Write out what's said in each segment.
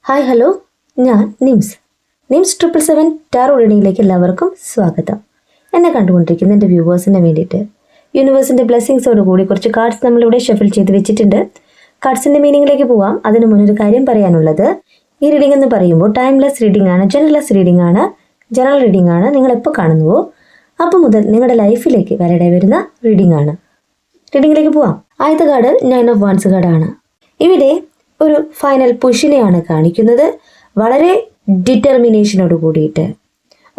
Hi hello, ഞാൻ nymphs 777 taro റീഡിങ്ങിലേക്ക് എല്ലാവർക്കും സ്വാഗതം. എന്നെ കണ്ടുകൊണ്ടിരിക്കുന്ന എൻ്റെ വ്യൂവേഴ്സിന് വേണ്ടിയിട്ട് യൂണിവേഴ്സിൻ്റെ ബ്ലെസ്സിങ്സോട് കൂടി കുറച്ച് കാർഡ്സ് നമ്മളിവിടെ ഷഫിൾ ചെയ്ത് വെച്ചിട്ടുണ്ട്. കാർഡ്സിൻ്റെ മീനിങ്ങിലേക്ക് പോവാം. അതിന് മുന്നൊരു കാര്യം പറയാനുള്ളത്, ഈ റീഡിംഗ് എന്ന് പറയുമ്പോൾ ടൈംലെസ് റീഡിംഗ് ആണ്, ജനറൽ റീഡിംഗ് ആണ്. നിങ്ങൾ എപ്പോൾ കാണുന്നുവോ അപ്പോൾ മുതൽ നിങ്ങളുടെ ലൈഫിലേക്ക് വരടെ വരുന്ന റീഡിംഗ് ആണ്. റീഡിങ്ങിലേക്ക് പോവാം. ആദ്യത്തെ കാർഡ് 9 ഓഫ് വാൻസ് കാർഡാണ്. ഇവിടെ ഒരു ഫൈനൽ പുഷിനെയാണ് കാണിക്കുന്നത്. വളരെ ഡിറ്റർമിനേഷനോട് കൂടിയിട്ട്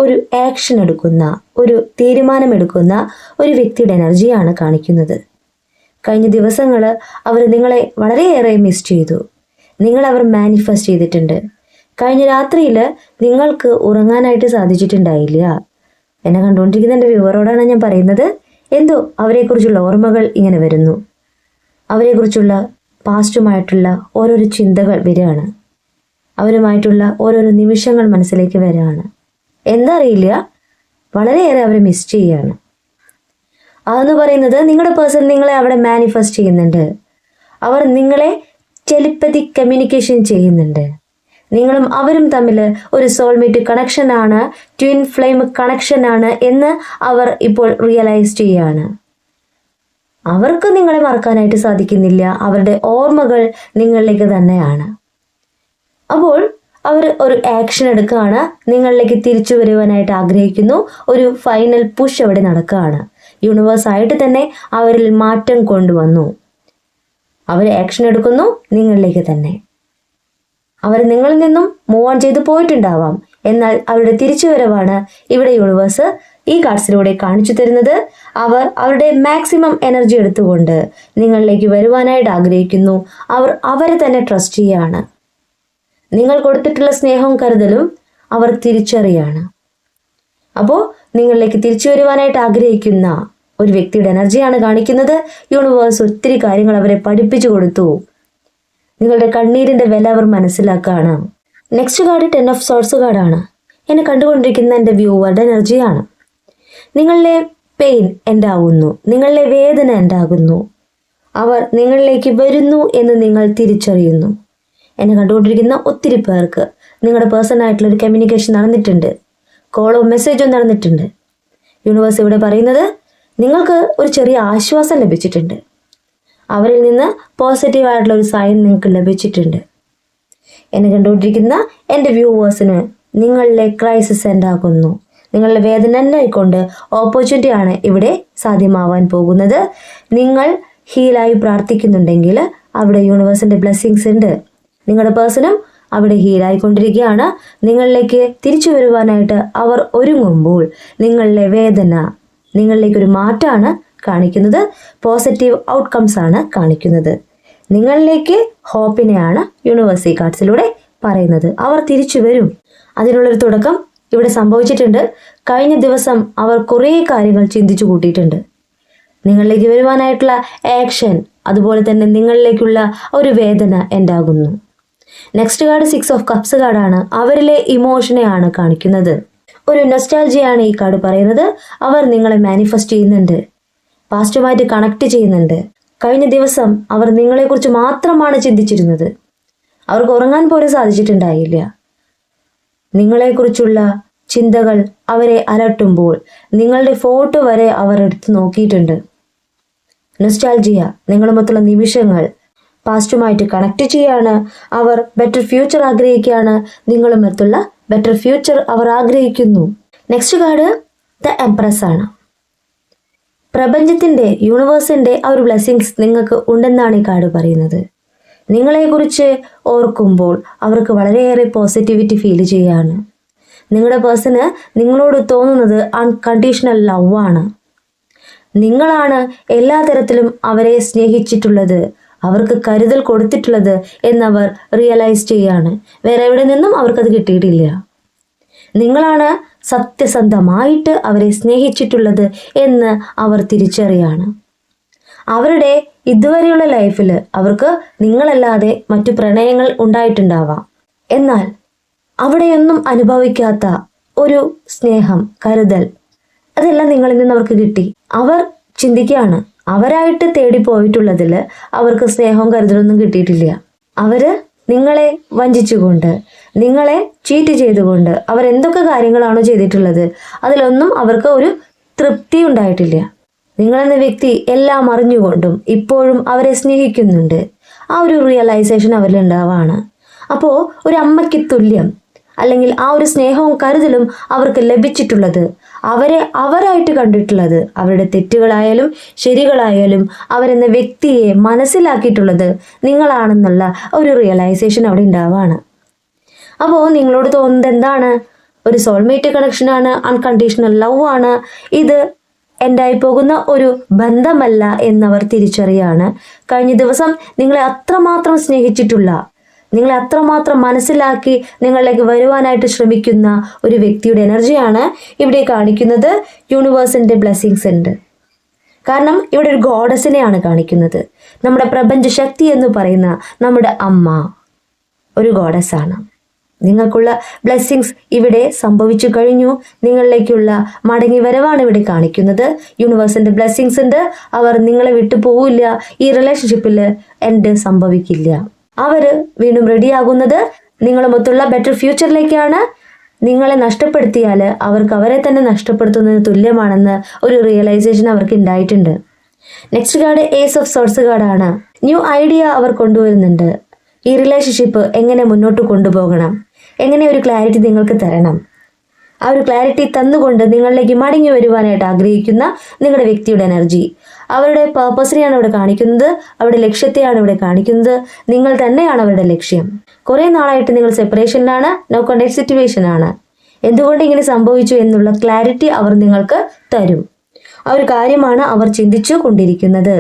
ഒരു ആക്ഷൻ എടുക്കുന്ന, ഒരു തീരുമാനമെടുക്കുന്ന ഒരു വ്യക്തിയുടെ എനർജിയാണ് കാണിക്കുന്നത്. കഴിഞ്ഞ ദിവസങ്ങൾ അവർ നിങ്ങളെ വളരെയേറെ മിസ് ചെയ്തു. അവർ മാനിഫെസ്റ്റ് ചെയ്തിട്ടുണ്ട്. കഴിഞ്ഞ രാത്രിയിൽ നിങ്ങൾക്ക് ഉറങ്ങാനായിട്ട് സാധിച്ചിട്ടുണ്ടായില്ല. എന്നെ കണ്ടുകൊണ്ടിരിക്കുന്ന എൻ്റെ വ്യൂവറോടാണ് ഞാൻ പറയുന്നത്. എന്തോ അവരെക്കുറിച്ചുള്ള ഓർമ്മകൾ ഇങ്ങനെ വരുന്നു. അവരെക്കുറിച്ചുള്ള പാസ്റ്റുമായിട്ടുള്ള ഓരോരോ ചിന്തകൾ വരികയാണ്. അവരുമായിട്ടുള്ള ഓരോരോ നിമിഷങ്ങൾ മനസ്സിലേക്ക് വരികയാണ്. എന്താ അറിയില്ല, വളരെയേറെ അവരെ മിസ് ചെയ്യുകയാണ്. അതെന്ന് പറയുന്നത് നിങ്ങളുടെ പേഴ്സൺ നിങ്ങളെ അവിടെ മാനിഫെസ്റ്റ് ചെയ്യുന്നുണ്ട്. അവർ നിങ്ങളെ ടെലിപ്പതി കമ്മ്യൂണിക്കേഷൻ ചെയ്യുന്നുണ്ട്. നിങ്ങളും അവരും തമ്മിൽ ഒരു സോൾമേറ്റ് കണക്ഷനാണ്, ട്വിൻ ഫ്ലെയിം കണക്ഷനാണ് എന്ന് അവർ ഇപ്പോൾ റിയലൈസ് ചെയ്യുകയാണ്. അവർക്ക് നിങ്ങളെ മറക്കാനായിട്ട് സാധിക്കുന്നില്ല. അവരുടെ ഓർമ്മകൾ നിങ്ങളിലേക്ക് തന്നെയാണ്. അപ്പോൾ അവർ ഒരു ആക്ഷൻ എടുക്കുകയാണ്. നിങ്ങളിലേക്ക് തിരിച്ചു വരുവാനായിട്ട് ആഗ്രഹിക്കുന്നു. ഒരു ഫൈനൽ പുഷ് അവിടെ നടക്കുകയാണ്. യൂണിവേഴ്സായിട്ട് തന്നെ അവരിൽ മാറ്റം കൊണ്ടുവന്നു. അവർ ആക്ഷൻ എടുക്കുന്നു നിങ്ങളിലേക്ക് തന്നെ. അവർ നിങ്ങളിൽ നിന്നും മൂവ് ഓൺ ചെയ്ത് പോയിട്ടുണ്ടാവാം. എന്നാൽ അവരുടെ തിരിച്ചുവരവാണ് ഇവിടെ യൂണിവേഴ്സ് ഈ കാർഡ്സിലൂടെ കാണിച്ചു തരുന്നത്. അവർ അവരുടെ മാക്സിമം എനർജി എടുത്തുകൊണ്ട് നിങ്ങളിലേക്ക് വരുവാനായിട്ട് ആഗ്രഹിക്കുന്നു. അവർ അവരെ തന്നെ ട്രസ്റ്റ് ചെയ്യുകയാണ്. നിങ്ങൾ കൊടുത്തിട്ടുള്ള സ്നേഹവും കരുതലും അവർ തിരിച്ചറിയാണ്. അപ്പോൾ നിങ്ങളിലേക്ക് തിരിച്ചു വരുവാനായിട്ട് ആഗ്രഹിക്കുന്ന ഒരു വ്യക്തിയുടെ എനർജിയാണ് കാണിക്കുന്നത്. യൂണിവേഴ്സ് ഒത്തിരി കാര്യങ്ങൾ അവരെ പഠിപ്പിച്ചു കൊടുത്തു. നിങ്ങളുടെ കണ്ണീരിൻ്റെ വില അവർ മനസ്സിലാക്കുകയാണ്. നെക്സ്റ്റ് കാർഡ് 10 ഓഫ് സോർട്സ് കാർഡാണ്. എന്നെ കണ്ടുകൊണ്ടിരിക്കുന്ന എൻ്റെ വ്യൂവറുടെ എനർജിയാണ്. നിങ്ങളിലെ പെയിൻ ഉണ്ടാകുന്നു, നിങ്ങളിലെ വേദന ഉണ്ടാകുന്നു. അവർ നിങ്ങളിലേക്ക് വരുന്നു എന്ന് നിങ്ങൾ തിരിച്ചറിയുന്നു. എന്നെ കണ്ടുകൊണ്ടിരിക്കുന്ന ഒത്തിരി പേർക്ക് നിങ്ങളുടെ പേഴ്സണായിട്ടുള്ളൊരു കമ്മ്യൂണിക്കേഷൻ നടന്നിട്ടുണ്ട്. കോളോ മെസ്സേജോ നടന്നിട്ടുണ്ട്. യൂണിവേഴ്സ് ഇവിടെ പറയുന്നത് നിങ്ങൾക്ക് ഒരു ചെറിയ ആശ്വാസം ലഭിച്ചിട്ടുണ്ട്. അവരിൽ നിന്ന് പോസിറ്റീവായിട്ടുള്ള ഒരു സൈൻ നിങ്ങൾക്ക് ലഭിച്ചിട്ടുണ്ട്. എന്നെ കണ്ടുകൊണ്ടിരിക്കുന്ന എൻ്റെ വ്യൂവേഴ്സിന് നിങ്ങളിലെ ക്രൈസിസ് ഉണ്ടാകുന്നു. നിങ്ങളുടെ വേദന ഉണ്ടായിക്കൊണ്ട് ഓപ്പർച്യൂണിറ്റിയാണ് ഇവിടെ സാധ്യമാവാൻ പോകുന്നത്. നിങ്ങൾ ഹീലായി പ്രാർത്ഥിക്കുന്നുണ്ടെങ്കിൽ അവിടെ യൂണിവേഴ്സിൻ്റെ ബ്ലെസ്സിങ്സ് ഉണ്ട്. നിങ്ങളുടെ പേഴ്സണും അവിടെ ഹീലായിക്കൊണ്ടിരിക്കുകയാണ്. നിങ്ങളിലേക്ക് തിരിച്ചു വരുവാനായിട്ട് അവർ ഒരുങ്ങുമ്പോൾ നിങ്ങളിലെ വേദന നിങ്ങളിലേക്കൊരു മാറ്റമാണ് കാണിക്കുന്നത്. പോസിറ്റീവ് ഔട്ട്കംസ് ആണ് കാണിക്കുന്നത്. നിങ്ങളിലേക്ക് ഹോപ്പിനെയാണ് യൂണിവേഴ്സ് ഈ കാർഡ്സിലൂടെ പറയുന്നത്. അവർ തിരിച്ചു വരും. അതിനുള്ളൊരു തുടക്കം ഇവിടെ സംഭവിച്ചിട്ടുണ്ട്. കഴിഞ്ഞ ദിവസം അവർ കുറേ കാര്യങ്ങൾ ചിന്തിച്ചു കൂട്ടിയിട്ടുണ്ട്. നിങ്ങളിലേക്ക് വരുവാനായിട്ടുള്ള ആക്ഷൻ, അതുപോലെ തന്നെ നിങ്ങളിലേക്കുള്ള ഒരു വേദന ഉണ്ടാകുന്നു. നെക്സ്റ്റ് കാർഡ് 6 ഓഫ് കപ്സ് കാർഡാണ്. അവരിലെ ഇമോഷനെയാണ് കാണിക്കുന്നത്. ഒരു നൊസ്റ്റാൾജിയാണ് ഈ കാർഡ് പറയുന്നത്. അവർ നിങ്ങളെ മാനിഫെസ്റ്റ് ചെയ്യുന്നുണ്ട്. പാസ്റ്റുമായിട്ട് കണക്ട് ചെയ്യുന്നുണ്ട്. കഴിഞ്ഞ ദിവസം അവർ നിങ്ങളെക്കുറിച്ച് മാത്രമാണ് ചിന്തിച്ചിരുന്നത്. അവർക്ക് ഉറങ്ങാൻ പോലും സാധിച്ചിട്ടുണ്ടായില്ല. നിങ്ങളെക്കുറിച്ചുള്ള ചിന്തകൾ അവരെ അലട്ടുമ്പോൾ നിങ്ങളുടെ ഫോട്ടോ വരെ അവർ എടുത്ത് നോക്കിയിട്ടുണ്ട്. നൊസ്റ്റാൾജിയ, നിങ്ങളുമൊത്തുള്ള നിമിഷങ്ങൾ, പാസ്റ്റുമായിട്ട് കണക്ട് ചെയ്യാണ്. അവർ ബെറ്റർ ഫ്യൂച്ചർ ആഗ്രഹിക്കുകയാണ്. നിങ്ങളുമൊത്തുള്ള ബെറ്റർ ഫ്യൂച്ചർ അവർ ആഗ്രഹിക്കുന്നു. നെക്സ്റ്റ് കാർഡ് ദ എംപ്രസ് ആണ്. പ്രപഞ്ചത്തിൻ്റെ, യൂണിവേഴ്സിൻ്റെ ആ ഒരു ബ്ലെസ്സിങ്സ് നിങ്ങൾക്ക് ഉണ്ടെന്നാണ് ഈ കാർഡ് പറയുന്നത്. നിങ്ങളെക്കുറിച്ച് ഓർക്കുമ്പോൾ അവർക്ക് വളരെയേറെ പോസിറ്റിവിറ്റി ഫീൽ ചെയ്യുകയാണ്. നിങ്ങളുടെ പേഴ്സണ് നിങ്ങളോട് തോന്നുന്നത് അൺകണ്ടീഷണൽ ലവ് ആണ്. നിങ്ങളാണ് എല്ലാ തരത്തിലും അവരെ സ്നേഹിച്ചിട്ടുള്ളത്, അവർക്ക് കരുതൽ കൊടുത്തിട്ടുള്ളത് എന്നവർ റിയലൈസ് ചെയ്യുകയാണ്. വേറെ എവിടെ നിന്നും അവർക്കത് കിട്ടിയിട്ടില്ല. നിങ്ങളാണ് സത്യസന്ധമായിട്ട് അവരെ സ്നേഹിച്ചിട്ടുള്ളത് എന്ന് അവർ തിരിച്ചറിയാണ്. അവരുടെ ഇതുവരെയുള്ള ലൈഫിൽ അവർക്ക് നിങ്ങളല്ലാതെ മറ്റു പ്രണയങ്ങൾ ഉണ്ടായിട്ടുണ്ടാവാം. എന്നാൽ അവിടെയൊന്നും അനുഭവിക്കാത്ത ഒരു സ്നേഹം, കരുതൽ, അതെല്ലാം നിങ്ങളിൽ നിന്ന് അവർക്ക് കിട്ടി. അവർ ചിന്തിക്കുകയാണ്, അവരായിട്ട് തേടിപ്പോയിട്ടുള്ളതിൽ അവർക്ക് സ്നേഹവും കരുതലൊന്നും കിട്ടിയിട്ടില്ല. അവർ നിങ്ങളെ വഞ്ചിച്ചുകൊണ്ട്, നിങ്ങളെ ചീറ്റ് ചെയ്തുകൊണ്ട് അവരെന്തൊക്കെ കാര്യങ്ങളാണോ ചെയ്തിട്ടുള്ളത് അതിലൊന്നും അവർക്ക് ഒരു തൃപ്തി ഉണ്ടായിട്ടില്ല. നിങ്ങളെന്ന വ്യക്തി എല്ലാം അറിഞ്ഞുകൊണ്ടും ഇപ്പോഴും അവരെ സ്നേഹിക്കുന്നുണ്ട്. ആ ഒരു റിയലൈസേഷൻ അവരിലുണ്ടാവാണ്. അപ്പോൾ ഒരു അമ്മയ്ക്ക് തുല്യം അല്ലെങ്കിൽ ആ ഒരു സ്നേഹവും കരുതലും അവർക്ക് ലഭിച്ചിട്ടുള്ളത്, അവരെ അവരായിട്ട് കണ്ടിട്ടുള്ളത്, അവരുടെ തെറ്റുകളായാലും ശരികളായാലും അവരെന്ന വ്യക്തിയെ മനസ്സിലാക്കിയിട്ടുള്ളത് നിങ്ങളാണെന്നുള്ള ഒരു റിയലൈസേഷൻ അവിടെ ഉണ്ടാവാണ്. അപ്പോൾ നിങ്ങളോട് തോന്നുന്നത് എന്താണ്? ഒരു സോൾമേറ്റ് കണക്ഷനാണ്, അൺകണ്ടീഷണൽ ലവ് ആണ്, ഇത് എൻഡായി പോകുന്ന ഒരു ബന്ധമല്ല എന്നവർ തിരിച്ചറിയാണ്. കഴിഞ്ഞ ദിവസം നിങ്ങളെ അത്രമാത്രം സ്നേഹിച്ചിട്ടുള്ള, നിങ്ങളെ അത്രമാത്രം മനസ്സിലാക്കി നിങ്ങളിലേക്ക് വരുവാനായിട്ട് ശ്രമിക്കുന്ന ഒരു വ്യക്തിയുടെ എനർജിയാണ് ഇവിടെ കാണിക്കുന്നത്. യൂണിവേഴ്സിൻ്റെ ബ്ലെസ്സിങ്സ് ഉണ്ട്. കാരണം ഇവിടെ ഒരു ഗോഡസിനെയാണ് കാണിക്കുന്നത്. നമ്മുടെ പ്രപഞ്ച ശക്തി എന്ന് പറയുന്ന നമ്മുടെ അമ്മ ഒരു ഗോഡസാണ്. നിങ്ങൾക്കുള്ള ബ്ലെസ്സിങ്സ് ഇവിടെ സംഭവിച്ചു കഴിഞ്ഞു. നിങ്ങളിലേക്കുള്ള മടങ്ങി വരവാണ് ഇവിടെ കാണിക്കുന്നത്. യൂണിവേഴ്സിൻ്റെ ബ്ലെസ്സിങ്സ് ഉണ്ട്. അവർ നിങ്ങളെ വിട്ടു പോവില്ല. ഈ റിലേഷൻഷിപ്പിൽ എൻഡ് സംഭവിക്കില്ല. അവർ വീണ്ടും റെഡിയാകുന്നത് നിങ്ങളുമൊത്തുള്ള ബെറ്റർ ഫ്യൂച്ചറിലേക്കാണ്. നിങ്ങളെ നഷ്ടപ്പെടുത്തിയാൽ അവർക്ക് അവരെ തന്നെ നഷ്ടപ്പെടുത്തുന്നതിന് തുല്യമാണെന്ന് ഒരു റിയലൈസേഷൻ അവർക്ക് ഉണ്ടായിട്ടുണ്ട്. Next card ace of sorts കാർഡാണ്. ന്യൂ ഐഡിയ അവർ കൊണ്ടുവരുന്നുണ്ട്. ഈ റിലേഷൻഷിപ്പ് എങ്ങനെ മുന്നോട്ട് കൊണ്ടുപോകണം, എങ്ങനെ ഒരു ക്ലാരിറ്റി നിങ്ങൾക്ക് തരണം, ആ ഒരു ക്ലാരിറ്റി തന്നുകൊണ്ട് നിങ്ങളിലേക്ക് മടങ്ങി വരുവാനായിട്ട് ആഗ്രഹിക്കുന്ന നിങ്ങളുടെ വ്യക്തിയുടെ എനർജി, അവരുടെ പേർപ്പസിനെയാണ് ഇവിടെ കാണിക്കുന്നത്, അവരുടെ ലക്ഷ്യത്തെയാണ് ഇവിടെ കാണിക്കുന്നത്. നിങ്ങൾ തന്നെയാണ് അവരുടെ ലക്ഷ്യം. കുറേ നാളായിട്ട് നിങ്ങൾ സെപ്പറേഷനിലാണ്, നോ കോണ്ടാക്ട് സിറ്റുവേഷൻ ആണ്. എന്തുകൊണ്ട് ഇങ്ങനെ സംഭവിച്ചു എന്നുള്ള ക്ലാരിറ്റി അവർ നിങ്ങൾക്ക് തരും. ആ ഒരു കാര്യമാണ് അവർ ചിന്തിച്ചു കൊണ്ടിരിക്കുന്നത്.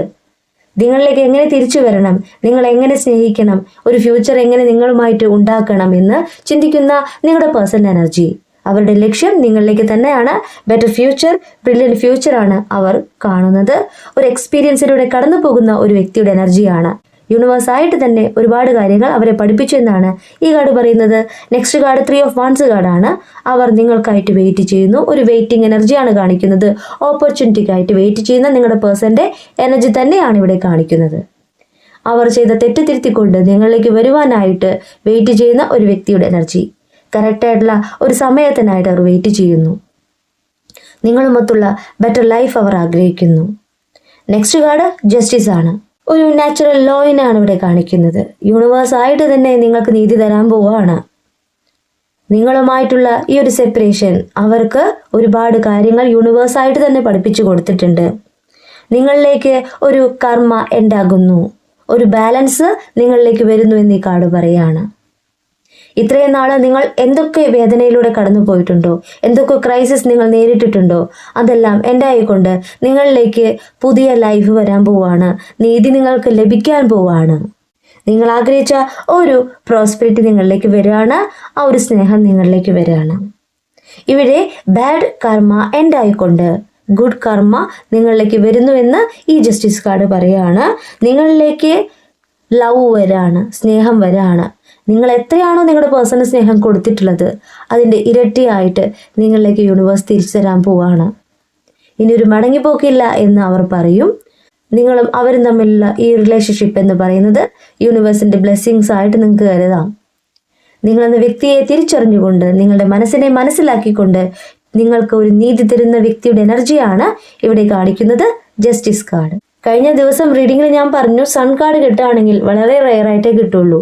നിങ്ങളിലേക്ക് എങ്ങനെ തിരിച്ചു വരണം, നിങ്ങൾ എങ്ങനെ സ്നേഹിക്കണം, ഒരു ഫ്യൂച്ചർ എങ്ങനെ നിങ്ങളുമായിട്ട് ഉണ്ടാക്കണം എന്ന് ചിന്തിക്കുന്ന നിങ്ങളുടെ പേഴ്സണൽ എനർജി. അവരുടെ ലക്ഷ്യം നിങ്ങളിലേക്ക് തന്നെയാണ്. ബെറ്റർ ഫ്യൂച്ചർ, ബ്രില്യൻറ്റ് ഫ്യൂച്ചറാണ് അവർ കാണുന്നത്. ഒരു എക്സ്പീരിയൻസിലൂടെ കടന്നു പോകുന്ന ഒരു വ്യക്തിയുടെ എനർജിയാണ്. യൂണിവേഴ്സായിട്ട് തന്നെ ഒരുപാട് കാര്യങ്ങൾ അവരെ പഠിപ്പിച്ചു എന്നാണ് ഈ കാർഡ് പറയുന്നത്. നെക്സ്റ്റ് കാർഡ് 3 ഓഫ് വാൻഡ്സ് കാർഡാണ്. അവർ നിങ്ങൾക്കായിട്ട് വെയിറ്റ് ചെയ്യുന്നു. ഒരു വെയിറ്റിംഗ് എനർജിയാണ് കാണിക്കുന്നത്. ഓപ്പർച്യൂണിറ്റിക്കായിട്ട് വെയിറ്റ് ചെയ്യുന്ന നിങ്ങളുടെ പേഴ്സൻ്റെ എനർജി തന്നെയാണ് ഇവിടെ കാണിക്കുന്നത്. അവർ ചെയ്ത തെറ്റ് തിരുത്തിക്കൊണ്ട് നിങ്ങളിലേക്ക് വരുവാനായിട്ട് വെയിറ്റ് ചെയ്യുന്ന ഒരു വ്യക്തിയുടെ എനർജി. കറക്റ്റായിട്ടുള്ള ഒരു സമയത്തിനായിട്ട് അവർ വെയിറ്റ് ചെയ്യുന്നു. നിങ്ങളുമൊത്തുള്ള ബെറ്റർ ലൈഫ് അവർ ആഗ്രഹിക്കുന്നു. നെക്സ്റ്റ് കാർഡ് ജസ്റ്റിസ് ആണ്. ഒരു നാച്ചുറൽ ലോയിനാണ് ഇവിടെ കാണിക്കുന്നത്. യൂണിവേഴ്സായിട്ട് തന്നെ നിങ്ങൾക്ക് നീതി തരാൻ പോവുകയാണ്. നിങ്ങളുമായിട്ടുള്ള ഈ ഒരു സെപ്പറേഷൻ അവർക്ക് ഒരുപാട് കാര്യങ്ങൾ യൂണിവേഴ്സായിട്ട് തന്നെ പഠിപ്പിച്ചു കൊടുത്തിട്ടുണ്ട്. നിങ്ങളിലേക്ക് ഒരു കർമ്മ ഉണ്ടാകുന്നു, ഒരു ബാലൻസ് നിങ്ങളിലേക്ക് വരുന്നു എന്ന് ഈ കാർഡ് പറയാണ്. ഇത്രയും നാൾ നിങ്ങൾ എന്തൊക്കെ വേദനയിലൂടെ കടന്നു പോയിട്ടുണ്ടോ, എന്തൊക്കെ ക്രൈസിസ് നിങ്ങൾ നേരിട്ടിട്ടുണ്ടോ, അതെല്ലാം ഉണ്ടായിക്കൊണ്ട് നിങ്ങളിലേക്ക് പുതിയ ലൈഫ് വരാൻ പോവാണ്. നീതി നിങ്ങൾക്ക് ലഭിക്കാൻ പോവാണ്. നിങ്ങൾ ആഗ്രഹിച്ച ഒരു പ്രോസ്പെരിറ്റി നിങ്ങളിലേക്ക് വരികയാണ്. ആ ഒരു സ്നേഹം നിങ്ങളിലേക്ക് വരികയാണ്. ഇവിടെ ബാഡ് കർമ്മ എൻഡായിക്കൊണ്ട് ഗുഡ് കർമ്മ നിങ്ങളിലേക്ക് വരുന്നുവെന്ന് ഈ ജസ്റ്റിസ് കാർഡ് പറയുകയാണ്. നിങ്ങളിലേക്ക് ലവ് വരാണ്, സ്നേഹം വരാണ്. നിങ്ങൾ എത്രയാണോ നിങ്ങളുടെ പേഴ്സണൽ സ്നേഹം കൊടുത്തിട്ടുള്ളത് അതിൻ്റെ ഇരട്ടിയായിട്ട് നിങ്ങളിലേക്ക് യൂണിവേഴ്സ് തിരിച്ചു തരാൻ പോവാണ്. ഇനിയൊരു മടങ്ങിപ്പോക്കില്ല എന്ന് അവർ പറയും. നിങ്ങളും അവരും തമ്മിലുള്ള ഈ റിലേഷൻഷിപ്പ് എന്ന് പറയുന്നത് യൂണിവേഴ്സിൻ്റെ ബ്ലെസ്സിങ്സ് ആയിട്ട് നിങ്ങൾക്ക് കരുതാം. നിങ്ങളെന്ന വ്യക്തിയെ തിരിച്ചറിഞ്ഞുകൊണ്ട്, നിങ്ങളുടെ മനസ്സിനെ മനസ്സിലാക്കിക്കൊണ്ട് നിങ്ങൾക്ക് ഒരു നീതി തരുന്ന വ്യക്തിയുടെ എനർജിയാണ് ഇവിടെ കാണിക്കുന്നത്. Justice card. കഴിഞ്ഞ ദിവസം റീഡിങ്ങിൽ ഞാൻ പറഞ്ഞു സൺ കാർഡ് കിട്ടുകയാണെങ്കിൽ വളരെ റെയറായിട്ടേ കിട്ടുള്ളൂ.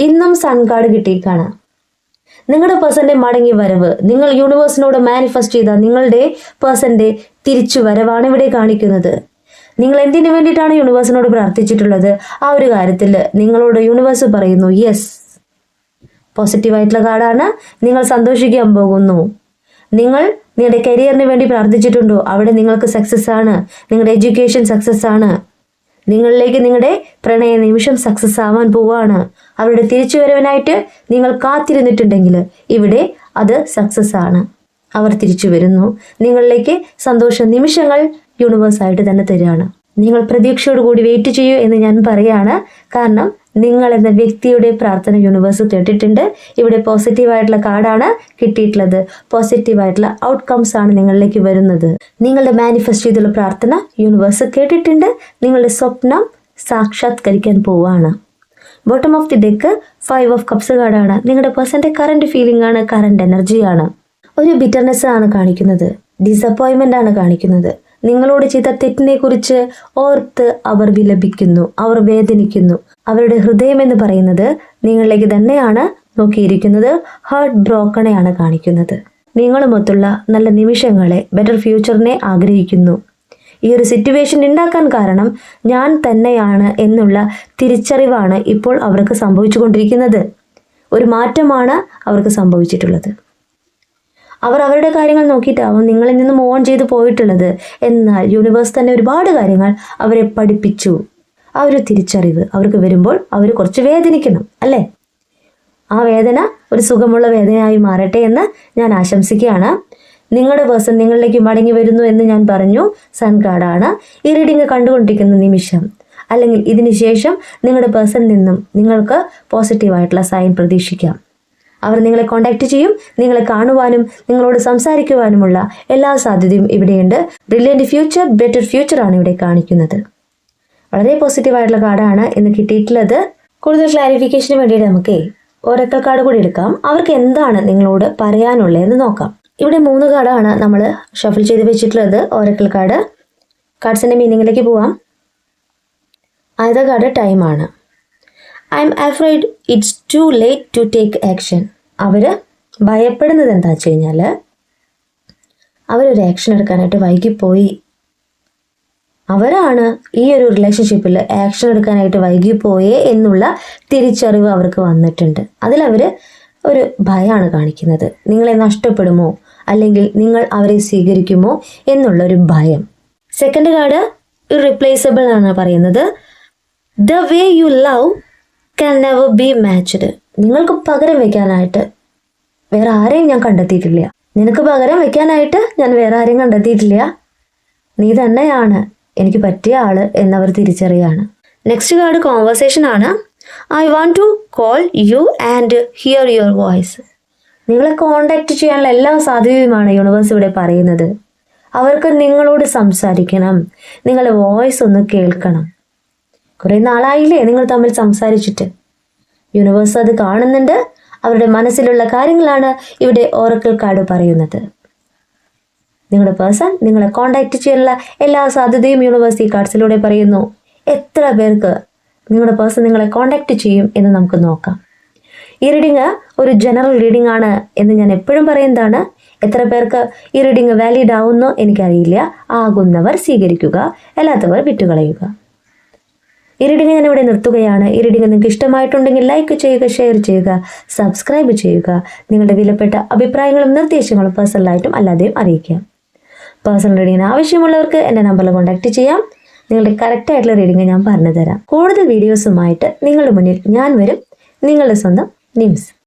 ഇന്നും സൺ കാർഡ് കിട്ടിയേക്കാണ്. നിങ്ങളുടെ പേഴ്സൻ്റെ മടങ്ങി വരവ്, നിങ്ങൾ യൂണിവേഴ്സിനോട് മാനിഫെസ്റ്റ് ചെയ്ത നിങ്ങളുടെ പേഴ്സൻ്റെ തിരിച്ചു വരവാണ് ഇവിടെ കാണിക്കുന്നത്. നിങ്ങൾ എന്തിനു വേണ്ടിയിട്ടാണ് യൂണിവേഴ്സിനോട് പ്രാർത്ഥിച്ചിട്ടുള്ളത് ആ ഒരു കാര്യത്തിൽ നിങ്ങളോട് യൂണിവേഴ്സ് പറയുന്നു യെസ്. പോസിറ്റീവായിട്ടുള്ള കാർഡാണ്. നിങ്ങൾ സന്തോഷിക്കാൻ പോകുന്നു. നിങ്ങൾ നിങ്ങളുടെ കരിയറിന് വേണ്ടി പ്രാർത്ഥിച്ചിട്ടുണ്ടോ, അവിടെ നിങ്ങൾക്ക് സക്സസ് ആണ്. നിങ്ങളുടെ എഡ്യൂക്കേഷൻ സക്സസ് ആണ്. നിങ്ങളിലേക്ക് നിങ്ങളുടെ പ്രണയ നിമിഷം സക്സസ് ആവാൻ പോവാണ്. അവരുടെ തിരിച്ചുവരവിനായിട്ട് നിങ്ങൾ കാത്തിരുന്നിട്ടുണ്ടെങ്കിൽ ഇവിടെ അത് സക്സസ് ആണ്. അവർ തിരിച്ചു വരുന്നു. നിങ്ങളിലേക്ക് സന്തോഷ നിമിഷങ്ങൾ യൂണിവേഴ്സായിട്ട് തന്നെ തരികയാണ്. നിങ്ങൾ പ്രതീക്ഷയോടുകൂടി വെയിറ്റ് ചെയ്യൂ എന്ന് ഞാൻ പറയാണ്. കാരണം നിങ്ങൾ എന്ന വ്യക്തിയുടെ പ്രാർത്ഥന യൂണിവേഴ്സ് കേട്ടിട്ടുണ്ട്. ഇവിടെ പോസിറ്റീവായിട്ടുള്ള കാർഡാണ് കിട്ടിയിട്ടുള്ളത്. പോസിറ്റീവായിട്ടുള്ള ഔട്ട്കംസ് ആണ് നിങ്ങളിലേക്ക് വരുന്നത്. നിങ്ങളുടെ മാനിഫെസ്റ്റ് ചെയ്തുള്ള പ്രാർത്ഥന യൂണിവേഴ്സ് കേട്ടിട്ടുണ്ട്. നിങ്ങളുടെ സ്വപ്നം സാക്ഷാത്കരിക്കാൻ പോവാണ്. Bottom of the deck 5 of cups കാർഡാണ്. നിങ്ങളുടെ പേഴ്സന്റെ കറന്റ് ഫീലിംഗ് ആണ്, കറന്റ് എനർജിയാണ്. ഒരു ബിറ്റർനെസ് ആണ് കാണിക്കുന്നത്, ഡിസപ്പോയിൻമെന്റ് ആണ് കാണിക്കുന്നത്. നിങ്ങളോട് ചെയ്ത തെറ്റിനെ കുറിച്ച് ഓർത്ത് അവർ വിലപിക്കുന്നു, അവർ വേദനിക്കുന്നു. അവരുടെ ഹൃദയം എന്ന് പറയുന്നത് നിങ്ങളിലേക്ക് തന്നെയാണ് നോക്കിയിരിക്കുന്നത്. ഹാർട്ട് ബ്രോക്കണെയാണ് കാണിക്കുന്നത്. നിങ്ങളുമൊത്തുള്ള നല്ല നിമിഷങ്ങളെ, ബെറ്റർ ഫ്യൂച്ചറിനെ ആഗ്രഹിക്കുന്നു. ഈ ഒരു സിറ്റുവേഷൻ ഉണ്ടാക്കാൻ കാരണം ഞാൻ തന്നെയാണ് എന്നുള്ള തിരിച്ചറിവാണ് ഇപ്പോൾ അവർക്ക് സംഭവിച്ചുകൊണ്ടിരിക്കുന്നത്. ഒരു മാറ്റമാണ് അവർക്ക് സംഭവിച്ചിട്ടുള്ളത്. അവർ അവരുടെ കാര്യങ്ങൾ നോക്കിയിട്ടാവും നിങ്ങളിൽ നിന്ന് മൂവ് ഓൺ ചെയ്ത് പോയിട്ടുള്ളത്. എന്നാൽ യൂണിവേഴ്സ് തന്നെ ഒരുപാട് കാര്യങ്ങൾ അവരെ പഠിപ്പിച്ചു. ആ ഒരു തിരിച്ചറിവ് അവർക്ക് വരുമ്പോൾ അവർ കുറച്ച് വേദനിക്കണം, അല്ലേ? ആ വേദന ഒരു സുഖമുള്ള വേദനയായി മാറട്ടെ എന്ന് ഞാൻ ആശംസിക്കുകയാണ്. നിങ്ങളുടെ പേഴ്സൺ നിങ്ങളിലേക്ക് മടങ്ങി വരുന്നു എന്ന് ഞാൻ പറഞ്ഞു. സൺ കാർഡാണ്. ഈ റീഡിംഗ് കണ്ടുകൊണ്ടിരിക്കുന്ന നിമിഷം അല്ലെങ്കിൽ ഇതിന് ശേഷം നിങ്ങളുടെ പേഴ്സണിൽ നിന്നും നിങ്ങൾക്ക് പോസിറ്റീവായിട്ടുള്ള സൈൻ പ്രതീക്ഷിക്കാം. അവർ നിങ്ങളെ കോൺടാക്ട് ചെയ്യും. നിങ്ങളെ കാണുവാനും നിങ്ങളോട് സംസാരിക്കുവാനുമുള്ള എല്ലാ സാധ്യതയും ഇവിടെയുണ്ട്. ബ്രില്യൻറ്റ് ഫ്യൂച്ചർ, ബെറ്റർ ഫ്യൂച്ചറാണ് ഇവിടെ കാണിക്കുന്നത്. വളരെ പോസിറ്റീവായിട്ടുള്ള കാർഡാണ് ഇന്ന് കിട്ടിയിട്ടുള്ളത്. കൂടുതൽ ക്ലാരിഫിക്കേഷന് വേണ്ടിയിട്ട് നമുക്ക് ഒരക്കൽ കാർഡ് കൂടി എടുക്കാം. അവർക്ക് എന്താണ് നിങ്ങളോട് പറയാനുള്ളതെന്ന് നോക്കാം. ഇവിടെ 3 കാർഡാണ് നമ്മൾ ഷഫിൾ ചെയ്ത് വെച്ചിട്ടുള്ളത്. ഒരക്കൽ കാർഡ്. കാർഡ്സിൻ്റെ മീനിങ്ങിലേക്ക് പോവാം. ആദ്യത്തെ കാർഡ് ടൈമാണ്. I am afraid it's too late to take action. അവർ ഭയപ്പെടുന്നത് എന്താ വെച്ച് കഴിഞ്ഞാൽ അവരൊരു ആക്ഷൻ എടുക്കാനായിട്ട് വൈകിപ്പോയി. അവരാണ് ഈ ഒരു റിലേഷൻഷിപ്പിൽ ആക്ഷൻ എടുക്കാനായിട്ട് വൈകിപ്പോയേ എന്നുള്ള തിരിച്ചറിവ് അവർക്ക് വന്നിട്ടുണ്ട്. അതിലവർ ഒരു ഭയമാണ് കാണിക്കുന്നത്. നിങ്ങളെ നഷ്ടപ്പെടുമോ അല്ലെങ്കിൽ നിങ്ങൾ അവരെ സ്വീകരിക്കുമോ എന്നുള്ളൊരു ഭയം. സെക്കൻഡ് കാർഡ് ഇറീപ്ലേസബിൾ ആണ് പറയുന്നത്. The way you love can never be matched. നിങ്ങൾക്ക് പകരം വയ്ക്കാനായിട്ട് വേറെ ആരെയും ഞാൻ കണ്ടെത്തിയിട്ടില്ല. നിനക്ക് പകരം വയ്ക്കാനായിട്ട് ഞാൻ വേറെ ആരെയും കണ്ടെത്തിയിട്ടില്ല. നീ തന്നെയാണ് എനിക്ക് പറ്റിയ ആള് എന്നവർ തിരിച്ചറിയാണ്. നെക്സ്റ്റ് കാർഡ് കോൺവെർസേഷൻ ആണ്. I want to call you and hear your voice. നിങ്ങളെ കോണ്ടാക്ട് ചെയ്യാനുള്ള എല്ലാ സാധ്യതയുമാണ് യൂണിവേഴ്സ് ഇവിടെ പറയുന്നത്. അവർക്ക് നിങ്ങളോട് സംസാരിക്കണം, നിങ്ങളുടെ വോയിസ് ഒന്ന് കേൾക്കണം. കുറേ നാളായില്ലേ നിങ്ങൾ തമ്മിൽ സംസാരിച്ചിട്ട്. യൂണിവേഴ്സ് അത് കാണുന്നുണ്ട്. അവരുടെ മനസ്സിലുള്ള കാര്യങ്ങളാണ് ഇവിടെ ഓറക്കിൾ കാർഡ് പറയുന്നത്. നിങ്ങളുടെ പേഴ്സൺ നിങ്ങളെ കോണ്ടാക്ട് ചെയ്യാനുള്ള എല്ലാ സാധ്യതയും യൂണിവേഴ്സ് ഈ കാർഡ്സിലൂടെ പറയുന്നു. എത്ര പേർക്ക് നിങ്ങളുടെ പേഴ്സൺ നിങ്ങളെ കോണ്ടാക്ട് ചെയ്യും എന്ന് നമുക്ക് നോക്കാം. ഈ റീഡിങ് ഒരു ജനറൽ റീഡിംഗ് ആണ് എന്ന് ഞാൻ എപ്പോഴും പറയുന്നതാണ്. എത്ര പേർക്ക് ഈ റീഡിംഗ് വാലിഡ് ആവുന്നോ എനിക്കറിയില്ല. ആകുന്നവർ സ്വീകരിക്കുക, അല്ലാത്തവർ വിട്ടുകളയുക. ഈ റീഡിംഗ് ഞാൻ ഇവിടെ നിർത്തുകയാണ്. ഈ റീഡിംഗ് നിങ്ങൾക്ക് ഇഷ്ടമായിട്ടുണ്ടെങ്കിൽ ലൈക്ക് ചെയ്യുക, ഷെയർ ചെയ്യുക, സബ്സ്ക്രൈബ് ചെയ്യുക. നിങ്ങളുടെ വിലപ്പെട്ട അഭിപ്രായങ്ങളും നിർദ്ദേശങ്ങളും പേഴ്സണലായിട്ടും അല്ലാതെയും അറിയിക്കാം. പേഴ്സണൽ റീഡിങ്ങിന് ആവശ്യമുള്ളവർക്ക് എൻ്റെ നമ്പറിൽ കോൺടാക്ട് ചെയ്യാം. നിങ്ങളുടെ കറക്റ്റായിട്ടുള്ള റീഡിംഗ് ഞാൻ പറഞ്ഞു തരാം. കൂടുതൽ വീഡിയോസുമായിട്ട് നിങ്ങളുടെ മുന്നിൽ ഞാൻ വരും. നിങ്ങളുടെ സ്വന്തം നിംസ്.